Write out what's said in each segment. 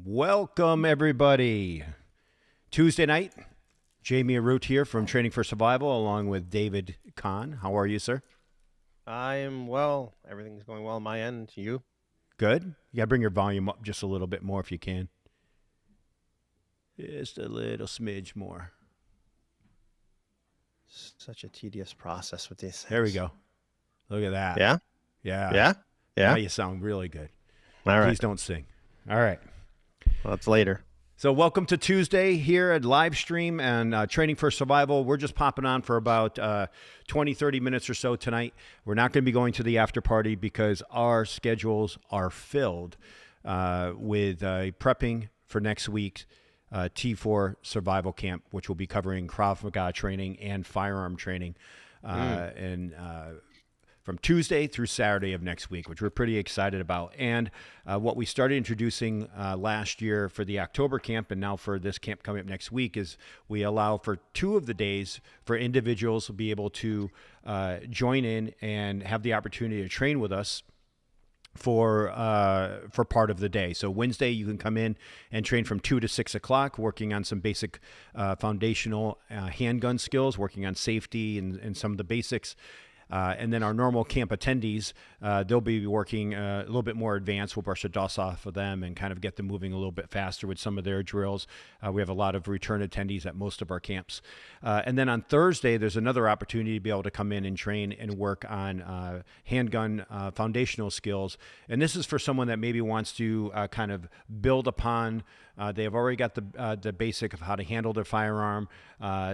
Welcome, everybody. Tuesday night, Jamie Arute here from Training for Survival, along with David Kahn. How are you, sir? I am well. Everything's going well on my end. You? Good. You got to bring your volume up just a little bit more if you can. Just a little smidge more. Such a tedious process with these things. There we go. Look at that. Yeah? Yeah. Yeah? Now Yeah? you sound really good. All right. Please don't sing. All right. Well, it's later. So welcome to Tuesday here at live stream and Training for Survival. We're just popping on for about 20, 30 minutes or so tonight. We're not going to be going to the after party because our schedules are filled with prepping for next week's T4 Survival Camp, which will be covering Krav Maga training and firearm training. From Tuesday through Saturday of next week, which we're pretty excited about. And what we started introducing last year for the October camp and now for this camp coming up next week is we allow for 2 of the days for individuals to be able to join in and have the opportunity to train with us for part of the day. So Wednesday, you can come in and train from 2 to 6 o'clock, working on some basic foundational handgun skills, working on safety and some of the basics. And then our normal camp attendees, they'll be working a little bit more advanced. We'll brush the dust off of them and kind of get them moving a little bit faster with some of their drills. We have a lot of return attendees at most of our camps. And then on Thursday, there's another opportunity to be able to come in and train and work on handgun foundational skills. And this is for someone that maybe wants to kind of build upon. They have already got the basic of how to handle their firearm.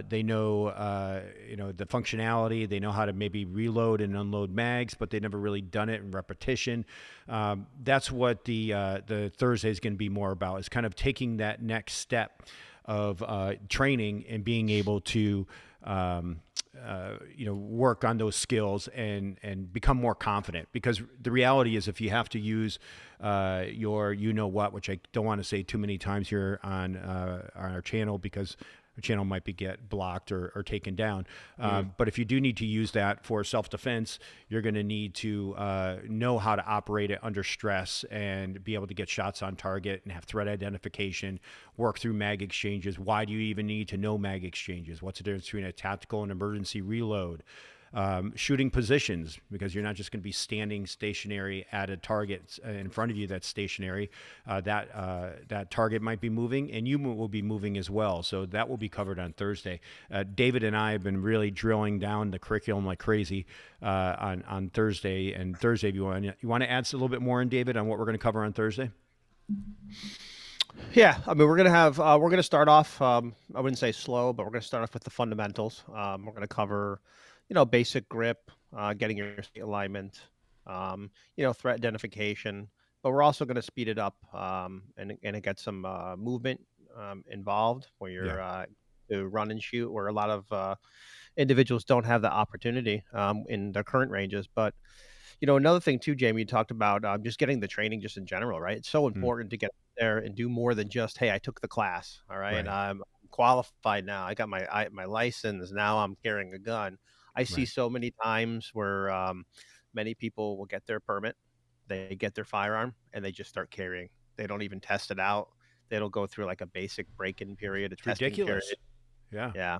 They know, the functionality. They know how to maybe reload and unload mags, but they've never really done it in repetition. That's what the Thursday is going to be more about, is kind of taking that next step of training and being able to work on those skills and become more confident. Because the reality is, if you have to use your you-know-what, which I don't want to say too many times here on our channel because our channel might get blocked or taken down. But if you do need to use that for self-defense, you're going to need to know how to operate it under stress and be able to get shots on target and have threat identification, work through mag exchanges. Why do you even need to know mag exchanges? What's the difference between a tactical and emergency reload? Shooting positions, because you're not just going to be standing stationary at a target in front of you that's stationary. That target might be moving, and you will be moving as well. So that will be covered on Thursday. David and I have been really drilling down the curriculum like crazy on Thursday. And Thursday, if you want to add a little bit more in, David, on what we're going to cover on Thursday? Yeah, I mean, we're going to start off, I wouldn't say slow, but we're going to start off with the fundamentals. We're going to cover basic grip, getting your alignment, threat identification, but we're also going to speed it up and get some movement involved where you're to run and shoot, where a lot of individuals don't have the opportunity in their current ranges. But another thing too, Jamie, you talked about just getting the training just in general, right? It's so important to get there and do more than just, hey, I took the class, all right, and I'm qualified now. I got my license. Now I'm carrying a gun. I see so many times where many people will get their permit, they get their firearm, and they just start carrying. They don't even test it out. They don't go through like a basic break-in period, a testing period. Yeah.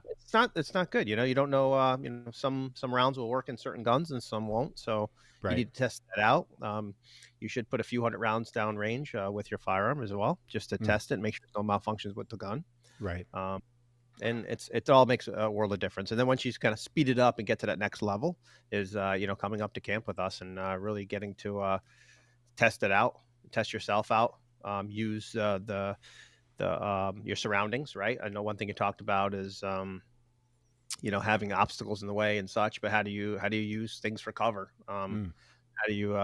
It's not good. You don't know. Some rounds will work in certain guns and some won't. So you need to test that out. You should put a few hundred rounds down range with your firearm as well, just to test it, make sure no malfunctions with the gun. Right. And it all makes a world of difference. And then once you kind of speed it up and get to that next level is, coming up to camp with us and really getting to test it out, test yourself out, use your surroundings, right? I know one thing you talked about is, having obstacles in the way and such, but how do you use things for cover? How do you,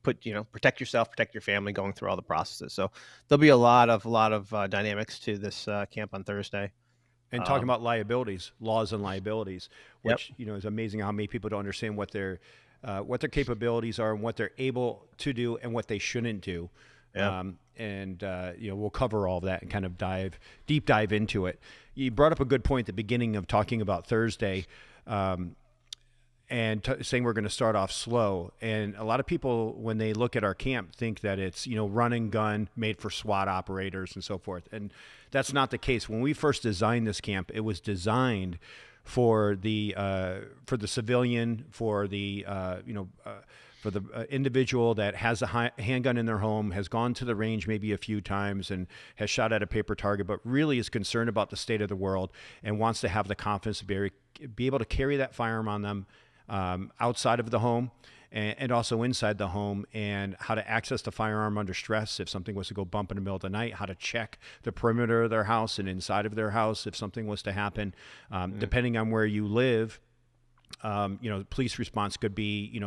protect yourself, protect your family going through all the processes. So there'll be a lot of dynamics to this camp on Thursday. And talking about liabilities, laws and liabilities, which, is amazing how many people don't understand what their capabilities are and what they're able to do and what they shouldn't do. We'll cover all of that and kind of deep dive into it. You brought up a good point at the beginning of talking about Thursday. saying we're going to start off slow. And a lot of people, when they look at our camp, think that it's, run and gun, made for SWAT operators and so forth. And that's not the case. When we first designed this camp, it was designed for the civilian, for the individual that has a handgun in their home, has gone to the range maybe a few times and has shot at a paper target, but really is concerned about the state of the world and wants to have the confidence to be able to carry that firearm on them outside of the home and also inside the home, and how to access the firearm under stress if something was to go bump in the middle of the night, how to check the perimeter of their house and inside of their house if something was to happen. Depending on where you live, police response could be,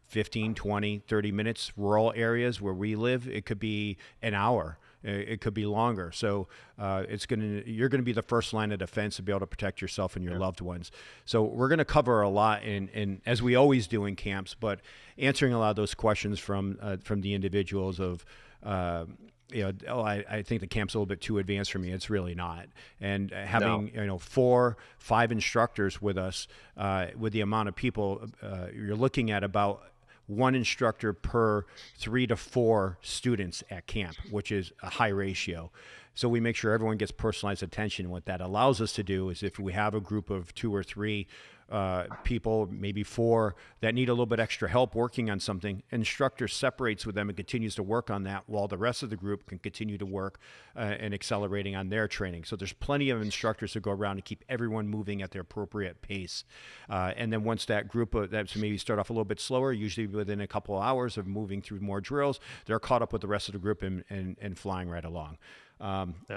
15, 20, 30 minutes. Rural areas where we live, it could be an hour. It could be longer. So you're going to be the first line of defense to be able to protect yourself and your loved ones. So we're going to cover a lot in as we always do in camps, but answering a lot of those questions from the individuals of, I think the camp's a little bit too advanced for me. It's really not. And having, 4, 5 instructors with us, with the amount of people, you're looking at about one instructor per 3 to 4 students at camp, which is a high ratio. So we make sure everyone gets personalized attention. What that allows us to do is, if we have a group of 2 or 3 people, maybe 4, that need a little bit extra help working on something, instructor separates with them and continues to work on that while the rest of the group can continue to work and accelerating on their training. So there's plenty of instructors to go around to keep everyone moving at their appropriate pace. And then once that group that's maybe start off a little bit slower, usually within a couple of hours of moving through more drills, they're caught up with the rest of the group and flying right along.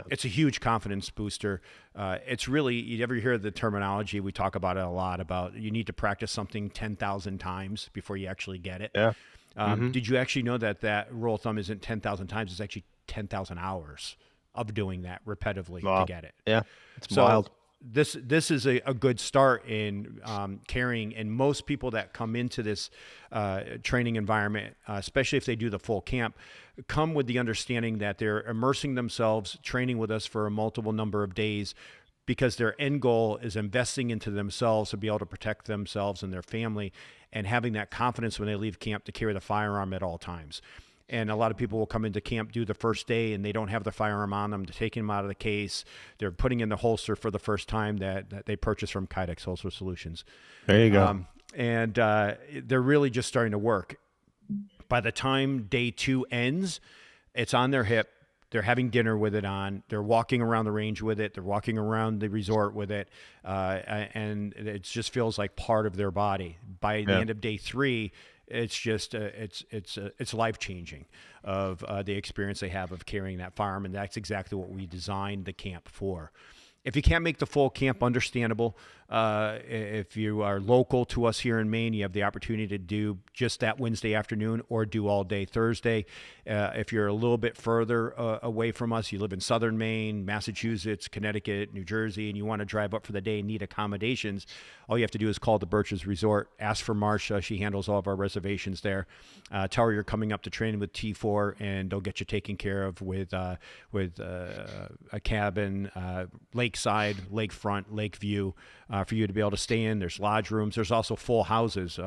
It's a huge confidence booster. It's really, you ever hear the terminology, we talk about it a lot, about you need to practice something 10,000 times before you actually get it. Yeah. Did you actually know that rule of thumb isn't 10,000 times, it's actually 10,000 hours of doing that repetitively to get it. Yeah, it's wild. This is a good start in carrying, and most people that come into this training environment, especially if they do the full camp, come with the understanding that they're immersing themselves, training with us for a multiple number of days, because their end goal is investing into themselves to be able to protect themselves and their family, and having that confidence when they leave camp to carry the firearm at all times. And a lot of people will come into camp, do the first day, and they don't have the firearm on them. They're taking them out of the case. They're putting in the holster for the first time that they purchased from Kydex Holster Solutions. There you go. And they're really just starting to work. By the time day 2 ends, it's on their hip. They're having dinner with it on. They're walking around the range with it. They're walking around the resort with it. And it just feels like part of their body. By the end of day 3, it's just it's life-changing of the experience they have of carrying that firearm, and that's exactly what we designed the camp for. If you can't make the full camp, understandable. If you are local to us here in Maine, you have the opportunity to do just that Wednesday afternoon or do all day Thursday. If you're a little bit further away from us, you live in southern Maine, Massachusetts, Connecticut, New Jersey, and you want to drive up for the day and need accommodations, all you have to do is call the Birches Resort, ask for Marsha. She handles all of our reservations there. Tell her you're coming up to train with T4, and they'll get you taken care of with a cabin, lakeside, lakefront, lake view, for you to be able to stay in. There's lodge rooms. There's also full houses.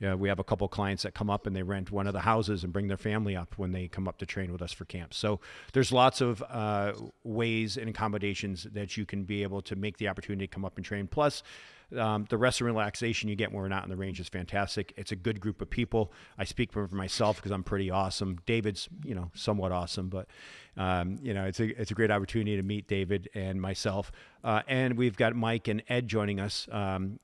We have a couple clients that come up and they rent one of the houses and bring their family up when they come up to train with us for camp. So there's lots of ways and accommodations that you can be able to make the opportunity to come up and train. Plus, the rest and relaxation you get when we're not in the range is fantastic. It's a good group of people. I speak for myself because I'm pretty awesome. David's, somewhat awesome, but it's a great opportunity to meet David and myself. And we've got Mike and Ed joining us.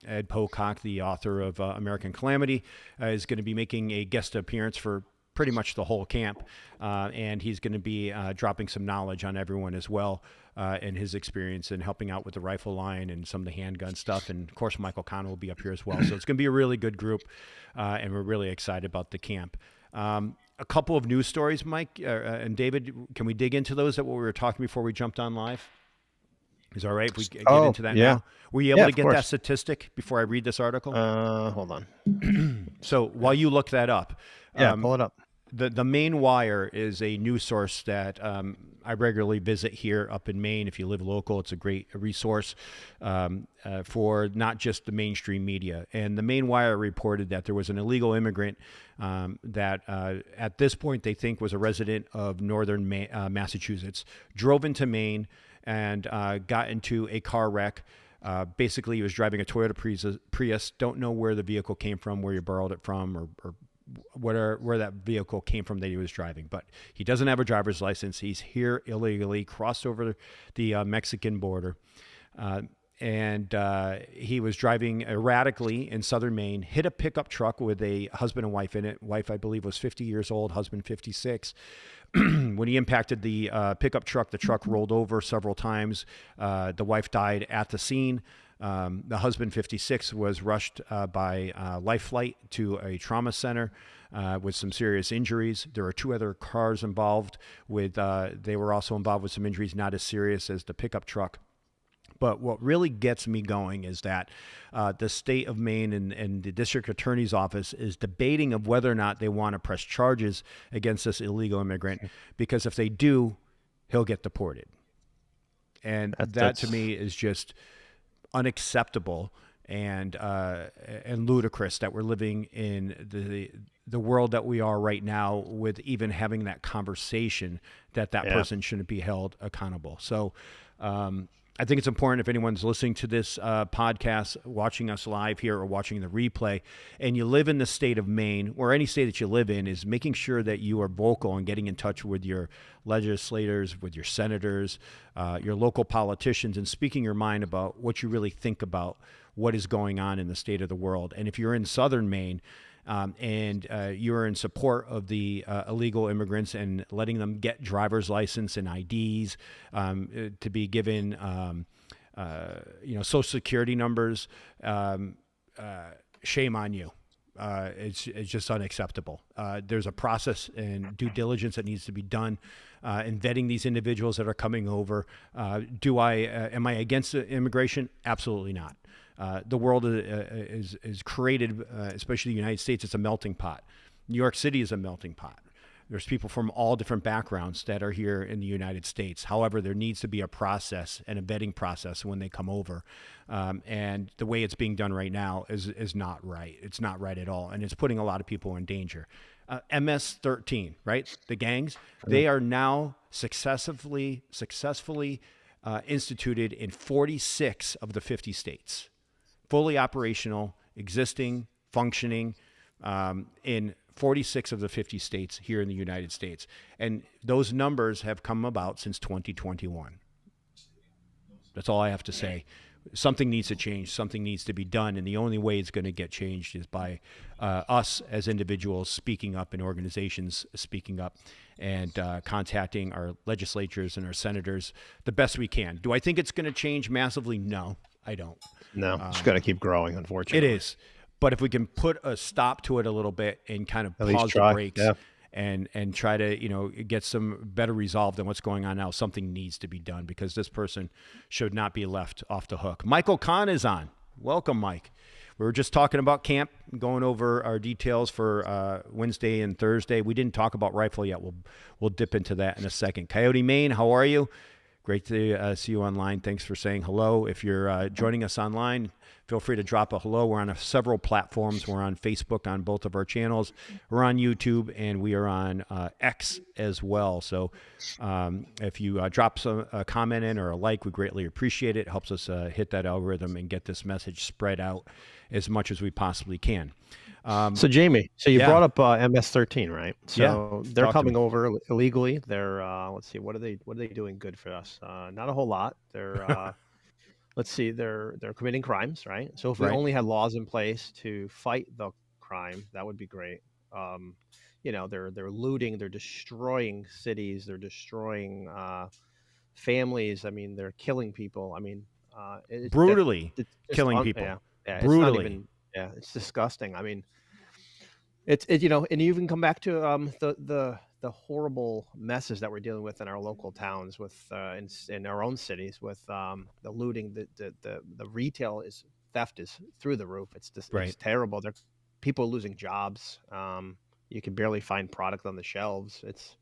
Ed Pocock, the author of American Calamity, is going to be making a guest appearance for pretty much the whole camp. And he's going to be dropping some knowledge on everyone as well, and his experience in helping out with the rifle line and some of the handgun stuff. And of course, Michael Kahn will be up here as well. So it's going to be a really good group. And we're really excited about the camp. A couple of news stories, Mike and David, can we dig into those that what we were talking before we jumped on live? Is it all right if we get into that now? Were you able to get that statistic before I read this article? Hold on. So while you look that up, pull it up. The Maine Wire is a news source that I regularly visit here up in Maine. If you live local, it's a great resource for not just the mainstream media. And the Maine Wire reported that there was an illegal immigrant that at this point they think was a resident of northern Massachusetts, drove into Maine and got into a car wreck. Basically, he was driving a Toyota Prius. Don't know where the vehicle came from, where you borrowed it from, or where that vehicle came from that he was driving. But he doesn't have a driver's license. He's here illegally, crossed over the Mexican border. And he was driving erratically in southern Maine, hit a pickup truck with a husband and wife in it. Wife, I believe, was 50 years old, husband 56. When he impacted the pickup truck, the truck rolled over several times. The wife died at the scene. The husband, 56, was rushed by Life Flight to a trauma center with some serious injuries. There are two other cars involved with, they were also involved with some injuries, not as serious as the pickup truck. But what really gets me going is that the state of Maine and the district attorney's office is debating of whether or not they want to press charges against this illegal immigrant, because if they do, he'll get deported. And that to me is just unacceptable and ludicrous that we're living in the world that we are right now, with even having that conversation that person shouldn't be held accountable. So I think it's important, if anyone's listening to this podcast, watching us live here or watching the replay, and you live in the state of Maine, or any state that you live in, is making sure that you are vocal and getting in touch with your legislators, with your senators, your local politicians, and speaking your mind about what you really think about what is going on in the state of the world. And if you're in southern Maine, and you're in support of the illegal immigrants and letting them get driver's license and IDs, to be given, Social Security numbers, shame on you. It's just unacceptable. There's a process and due diligence that needs to be done in vetting these individuals that are coming over. Am I against immigration? Absolutely not. The world is created, especially the United States, it's a melting pot. New York City is a melting pot. There's people from all different backgrounds that are here in the United States. However, there needs to be a process and a vetting process when they come over. And the way it's being done right now is not right. It's not right at all. And it's putting a lot of people in danger. MS-13, right? The gangs, they are now successfully instituted in 46 of the 50 states. Fully operational, existing, functioning in 46 of the 50 states here in the United States. And those numbers have come about since 2021. That's all I have to say. Something needs to change. Something needs to be done. And the only way it's going to get changed is by us as individuals speaking up and organizations speaking up and contacting our legislatures and our senators the best we can. Do I think it's going to change massively? No, I don't. No, it's going to keep growing, unfortunately. It is. But if we can put a stop to it a little bit and kind of pause the brakes and try to, get some better resolve than what's going on now, something needs to be done, because this person should not be left off the hook. Michael Kahn is on. Welcome, Mike. We were just talking about camp, going over our details for Wednesday and Thursday. We didn't talk about rifle yet. We'll dip into that in a second. Coyote Maine, how are you? Great to see you online. Thanks for saying hello. If you're joining us online, feel free to drop a hello. We're on several platforms. We're on Facebook on both of our channels. We're on YouTube, and we are on X as well. So if you drop a comment in or a like, we greatly appreciate it. It helps us hit that algorithm and get this message spread out as much as we possibly can. So Jamie, you brought up MS-13, right? So they're coming me. over illegally. They're let's see, what are they doing good for us? Not a whole lot. They're let's see, they're committing crimes, right? So if we only had laws in place to fight the crime, that would be great. They're looting, they're destroying cities, they're destroying families. I mean, they're killing people. I mean, brutally killing people. Yeah, brutally. It's disgusting. I mean, and you even come back to the horrible messes that we're dealing with in our local towns, with in our own cities, with the looting, the retail theft is through the roof. It's just it's terrible. There, people losing jobs. You can barely find product on the shelves. It's,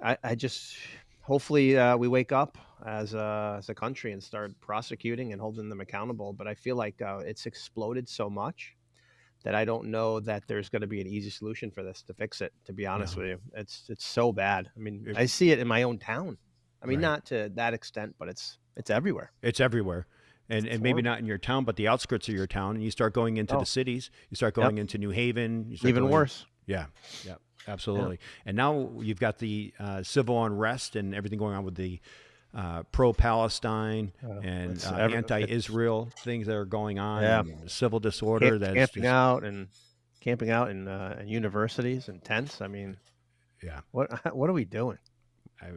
I just hopefully we wake up as a country and start prosecuting and holding them accountable. But I feel like it's exploded so much that I don't know that there's going to be an easy solution for this to fix it. To be honest No, with you, it's so bad. I mean, it, I see it in my own town. I mean, right. not to that extent, but it's everywhere. It's everywhere. It's And maybe horrible. not in your town, but the outskirts of your town. And you start going into the Oh, cities. You start yep. going into New Haven. You start Even going, worse. yeah, yeah, Yeah. absolutely. And now you've got the civil unrest and everything going on with the pro-Palestine and It's anti-Israel things that are going on, yeah. and civil disorder. That's Camping just, out and camping out in universities and tents. I mean, yeah. what what are we doing? I,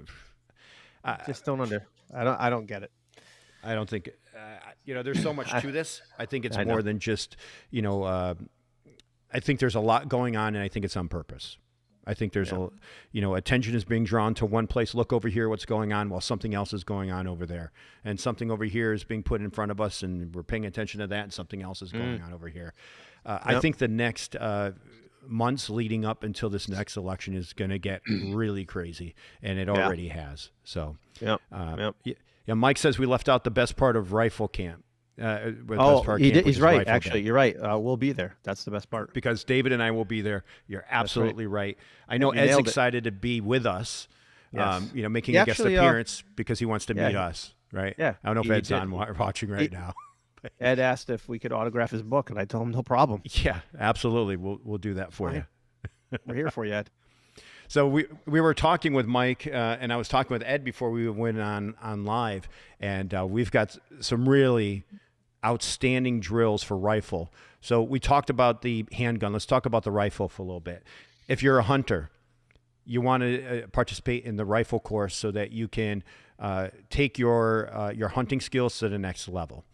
I, Just don't under. I don't get it. I don't think, there's so much I to this. I think it's I know. more than just, you know, I think there's a lot going on, and I think it's on purpose. I think there's Yeah. attention is being drawn to one place. Look over here, what's going on, while something else is going on over there, and something over here is being put in front of us, and we're paying attention to that, and something else is going Mm. on over here. I Yep. think the next months leading up until this next election is going to get really crazy, and it Yeah. already has. So, Yep. uh, Yep. yeah, Mike says we left out the best part of rifle camp. The best Oh, part of camp, which he's is right. rifle Actually, day. you're right. We'll be there. That's the best part. Because David and I will be there. You're That's right. absolutely right. I know You Ed's nailed it. excited to be with us, Yes. making He a guest actually, appearance because he wants to yeah, meet us, right? yeah. I don't know if He Ed's did. on watching right He, now. Ed asked if we could autograph his book, and I told him no problem. Yeah, absolutely. We'll do that for you. Fine. We're here for you, Ed. So we were talking with Mike, and I was talking with Ed before we went on live, and we've got some really outstanding drills for rifle. So we talked about the handgun. Let's talk about the rifle for a little bit. If you're a hunter, you want to participate in the rifle course so that you can take your hunting skills to the next level.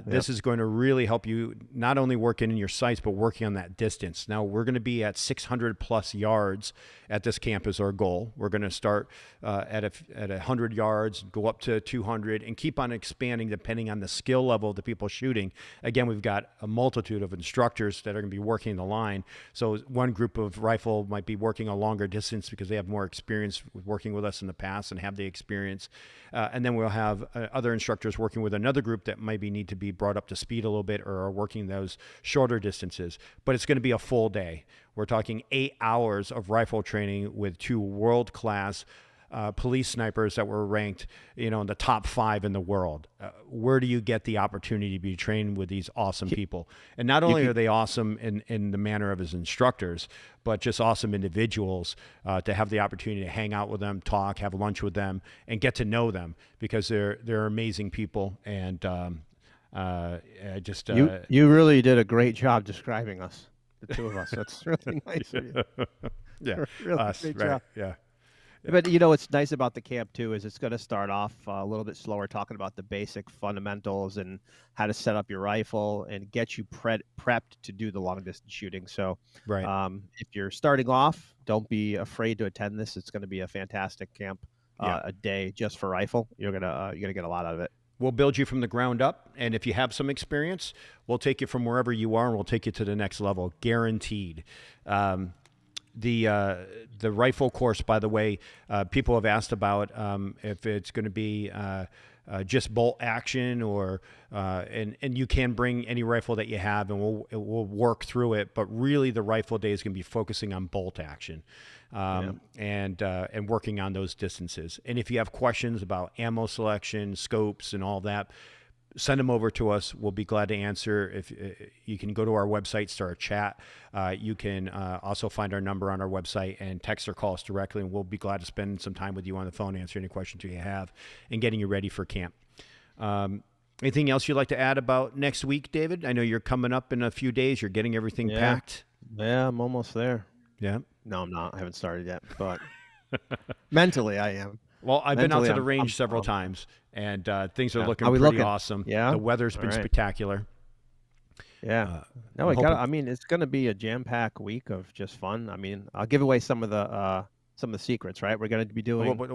This is going to really help you not only working in your sights, but working on that distance. Now, we're going to be at 600 plus yards at this camp is our goal. We're going to start at 100 yards, go up to 200, and keep on expanding depending on the skill level of the people shooting. Again, we've got a multitude of instructors that are going to be working the line. So one group of rifle might be working a longer distance because they have more experience with working with us in the past and have the experience. And then we'll have other instructors working with another group that maybe need to be brought up to speed a little bit or are working those shorter distances. But it's going to be a full day. We're talking 8 hours of rifle training with 2 world-class police snipers that were ranked, in the top 5 in the world. Where do you get the opportunity to be trained with these awesome people? And not only are they awesome in the manner of his instructors, but just awesome individuals to have the opportunity to hang out with them, talk, have lunch with them, and get to know them because they're amazing people. And You really did a great job describing us, the two of us. That's really nice of you. yeah, Really us, great right? job. Yeah. But what's nice about the camp too is it's going to start off a little bit slower, talking about the basic fundamentals and how to set up your rifle and get you prepped to do the long distance shooting. So, Right. if you're starting off, don't be afraid to attend this. It's going to be a fantastic camp, Yeah. a day just for rifle. You're gonna get a lot out of it. We'll build you from the ground up, and if you have some experience, we'll take you from wherever you are, and we'll take you to the next level, guaranteed. The rifle course, by the way, people have asked about if it's going to be just bolt action or and you can bring any rifle that you have, and we'll work through it. But really, the rifle day is going to be focusing on bolt action. And working on those distances. And if you have questions about ammo selection, scopes, and all that, send them over to us. We'll be glad to answer. If you can go to our website, start a chat. You can also find our number on our website and text or call us directly, and we'll be glad to spend some time with you on the phone, answer any questions you have, and getting you ready for camp. Anything else you'd like to add about next week, David? I know you're coming up in a few days. You're getting everything Yeah. packed. Yeah, I'm almost there. Yeah. No, I'm not. I haven't started yet, but mentally I am. Well, I've been out Mentally, to the I'm range several pumped. times, and things are Yeah. looking Are we pretty looking? awesome. Yeah? The weather's All been right. spectacular. Yeah. No, I'm I got. hoping. I mean, it's going to be a jam-packed week of just fun. I mean, I'll give away some of the secrets. Right, we're going to be doing, What?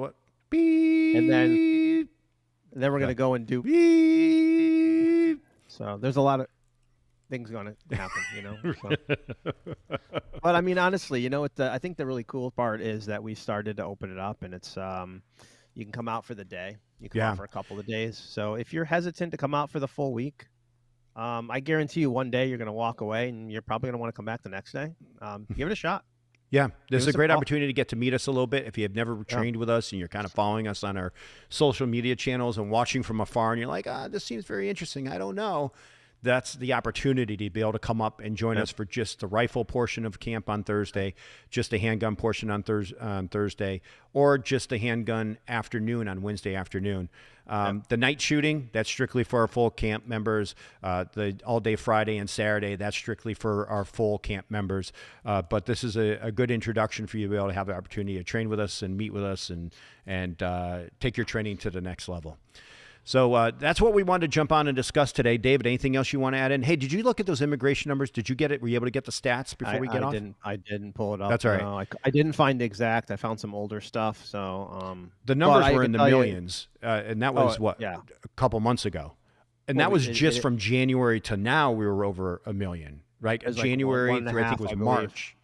and then Beep. we're going Yeah. to go and do. Beep. So there's a lot of. things going to happen, So. But I mean, honestly, I think the really cool part is that we started to open it up, and it's you can come out for the day, you come out Yeah. for a couple of days. So if you're hesitant to come out for the full week, I guarantee you one day you're going to walk away, and you're probably going to want to come back the next day. Give it a shot. Yeah, this Give is a us a great call. opportunity to get to meet us a little bit. If you have never Yeah. trained with us and you're kind of following us on our social media channels and watching from afar, and you're like, this seems very interesting. I don't know. That's the opportunity to be able to come up and join us for just the rifle portion of camp on Thursday, just the handgun portion on Thursday, or just the handgun afternoon on Wednesday afternoon. The night shooting, that's strictly for our full camp members. The all-day Friday and Saturday, that's strictly for our full camp members. But this is a good introduction for you to be able to have the opportunity to train with us and meet with us and take your training to the next level. So that's what we wanted to jump on and discuss today. David, anything else you want to add in? Hey, did you look at those immigration numbers? Did you get it? Were you able to get the stats before we get off? I didn't pull it up. That's all right. No, I didn't find the exact. I found some older stuff. So The numbers but I were in can the tell you- millions, and that was yeah. a couple months ago. And Well, that was it- just it- from January to now. We were over a million, right? It was like January one and a through I think half, it was I believe. March.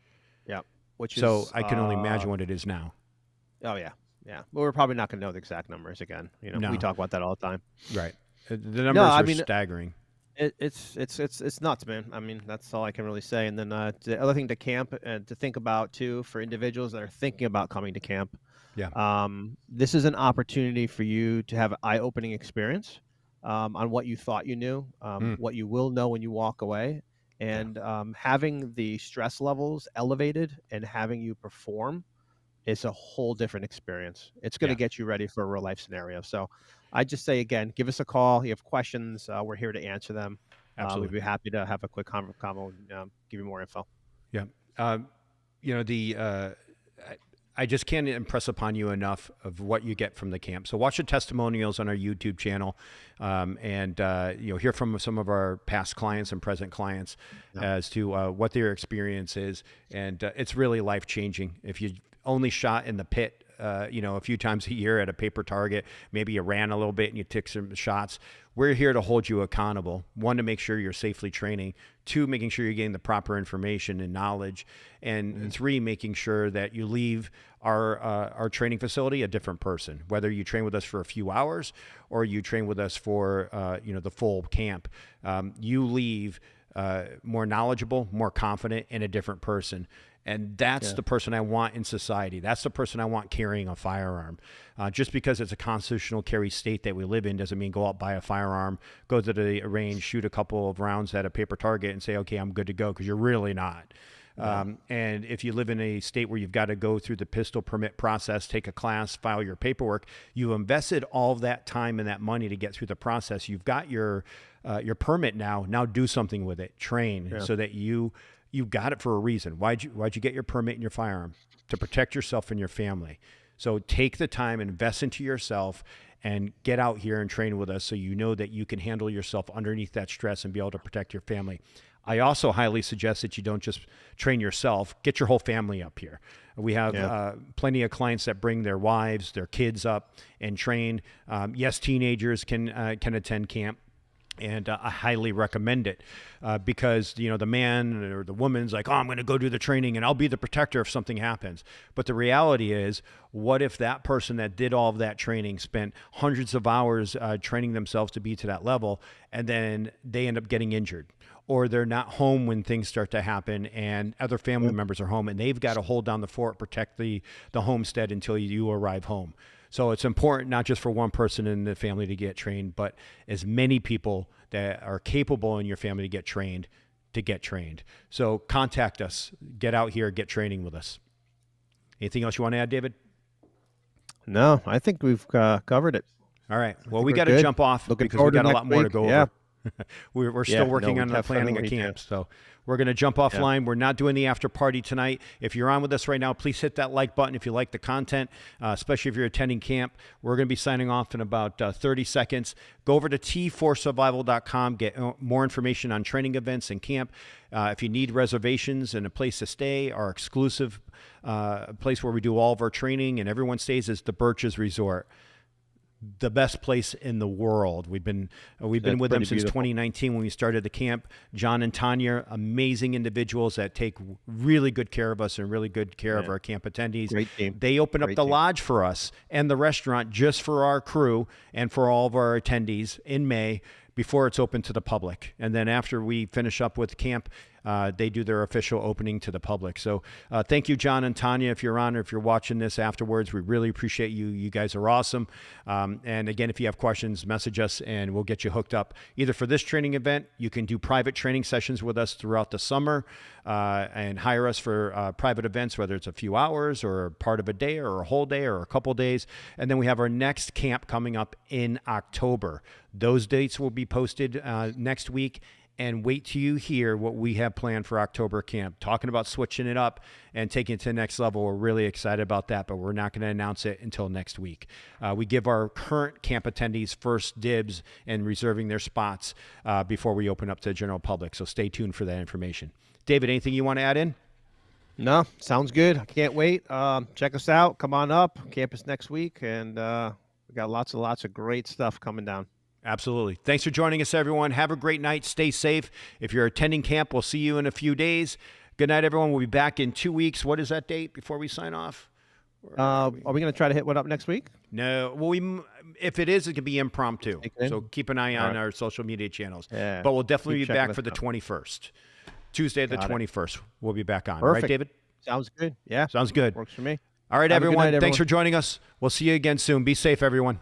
Yeah. Which So is I can only imagine what it is now. Oh yeah, yeah. But we're probably not going to know the exact numbers again. No. We talk about that all the time. Right. The numbers I are mean, staggering. It's nuts, man. I mean, that's all I can really say. And then the other thing to camp and to think about too for individuals that are thinking about coming to camp. Yeah. This is an opportunity for you to have an eye-opening experience on what you thought you knew, what you will know when you walk away, and having the stress levels elevated and having you perform is a whole different experience. It's going to get you ready for a real life scenario. So I just say again, give us a call. You have questions, we're here to answer them. Absolutely. We'd be happy to have a quick convo and give you more info. Yeah. I just can't impress upon you enough of what you get from the camp. So watch the testimonials on our YouTube channel, and hear from some of our past clients and present clients as to what their experience is, and it's really life changing. If you only shot in the pit, a few times a year at a paper target, maybe you ran a little bit and you took some shots. We're here to hold you accountable. One, to make sure you're safely training. Two, making sure you're getting the proper information and knowledge. And three, making sure that you leave our training facility a different person, whether you train with us for a few hours or you train with us for, the full camp. You leave more knowledgeable, more confident, and a different person. And that's the person I want in society. That's the person I want carrying a firearm. Just because it's a constitutional carry state that we live in doesn't mean go out, buy a firearm, go to the range, shoot a couple of rounds at a paper target and say, okay, I'm good to go, because you're really not. And if you live in a state where you've got to go through the pistol permit process, take a class, file your paperwork, you invested all of that time and that money to get through the process. You've got your permit now. Now do something with it. Train so that you got it for a reason. Why'd you get your permit and your firearm? To protect yourself and your family. So take the time, invest into yourself, and get out here and train with us so you know that you can handle yourself underneath that stress and be able to protect your family. I also highly suggest that you don't just train yourself, get your whole family up here. We have plenty of clients that bring their wives, their kids up and train. Yes, teenagers can attend camp. And I highly recommend it because, the man or the woman's like, oh, I'm going to go do the training and I'll be the protector if something happens. But the reality is, what if that person that did all of that training spent hundreds of hours training themselves to be to that level, and then they end up getting injured? Or they're not home when things start to happen and other family members are home, and they've got to hold down the fort, protect the homestead until you arrive home. So it's important not just for one person in the family to get trained, but as many people that are capable in your family to get trained. So contact us, get out here, get training with us. Anything else you want to add, David? No, I think we've covered it. All right. Well, we we're got to good. jump off Looking because we forward to got a next lot more to week. go Yeah. over. We're still working we on the planning of definitely camp. do. So we're going to jump offline. We're not doing the after party tonight. If you're on with us right now, please hit that like button if you like the content, especially if you're attending camp. We're going to be signing off in about 30 seconds. Go over to t4survival.com, get more information on training events and camp. If you need reservations and a place to stay, our exclusive place where we do all of our training and everyone stays is the Birches Resort. the best place in the world. We've been with them pretty since beautiful. 2019 when we started the camp. John and Tanya, amazing individuals that take really good care of us and really good care of Yeah. our camp attendees. Great team. They open up Great the team. lodge for us and the restaurant just for our crew and for all of our attendees in May before it's open to the public. And then after we finish up with camp, they do their official opening to the public. So thank you, John and Tanya, if you're on or if you're watching this afterwards. We really appreciate you. You guys are awesome. And again, if you have questions, message us and we'll get you hooked up either for this training event. You can do private training sessions with us throughout the summer and hire us for private events, whether it's a few hours or part of a day or a whole day or a couple days. And then we have our next camp coming up in October. Those dates will be posted next week. And wait till you hear what we have planned for October camp. Talking about switching it up and taking it to the next level. We're really excited about that, but we're not going to announce it until next week. We give our current camp attendees first dibs and reserving their spots before we open up to the general public. So stay tuned for that information. David, anything you want to add in? No, sounds good. I can't wait. Check us out. Come on up. Campus next week, and we got lots of great stuff coming down. Absolutely. Thanks for joining us, everyone. Have a great night. Stay safe. If you're attending camp, we'll see you in a few days. Good night, everyone. We'll be back in 2 weeks. What is that date before we sign off? Are we going to try to hit one up next week? No. Well, if it is, it can be impromptu. Take it in. So keep an eye on right. our social media channels. Yeah. But we'll definitely Keep be checking back us for the out. 21st. Tuesday the Got it. 21st. We'll be back on. Perfect. Right, David? Sounds good. Yeah. Sounds good. Works for me. All right, Have a good everyone. night, Thanks everyone. for joining us. We'll see you again soon. Be safe, everyone.